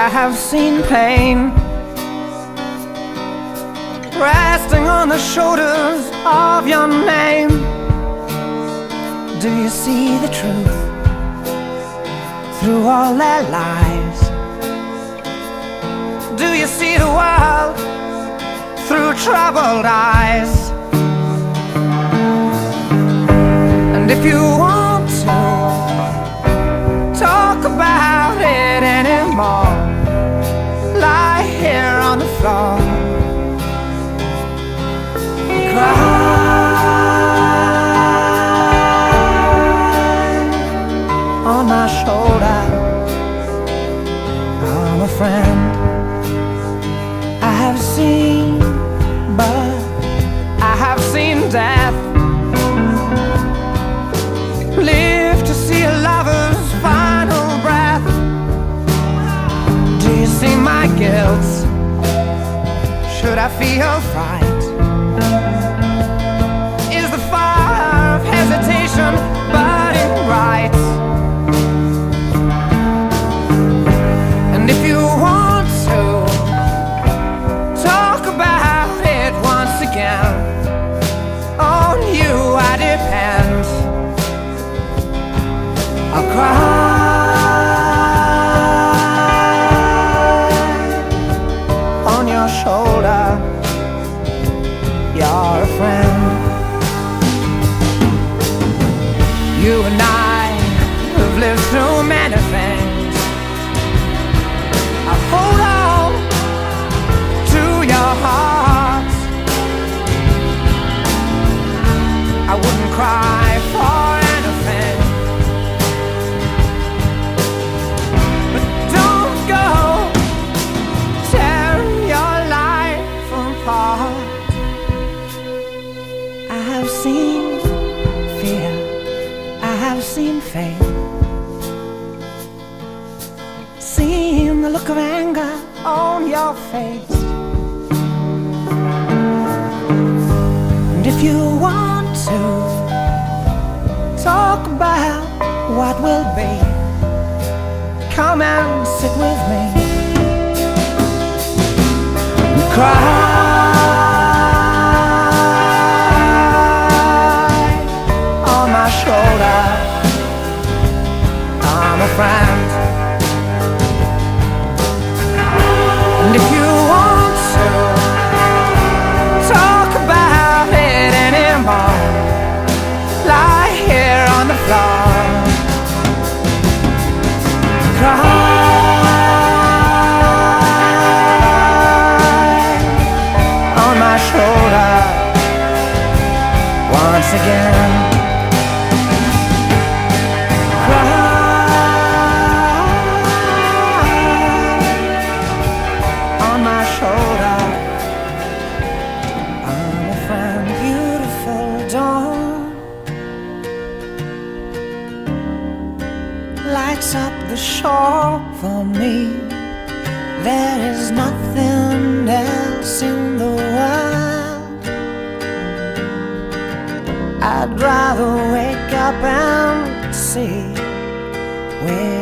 I have seen pain resting on the shoulders of your name. Do you see the truth through all their lies? Do you see the world through troubled eyes? And if you want to talk about it anymore, lie here on the floor, cry on my shoulder. I'm a friend. I have seen, but I have seen death. Live to see a lover's final breath. Do you see my guilt? Should I feel fright? Is the fire of hesitation burning bright? And if you want to talk about it once again, on you I depend. I'll cry on your shoulder. You're a friend. You and I have lived through many things. I'll hold on to your heart. I wouldn't cry for anything, but don't go tearing your life apart. I have seen fear, I have seen faith, seen the look of anger on your face. And if you want to talk about what will be, come and sit with me and cry on my shoulder. I'm a friend. And if you want to talk about it anymore, lie here on the floor, cry on my shoulder once again. Lights up the shore for me. There is nothing else in the world. I'd rather wake up and see where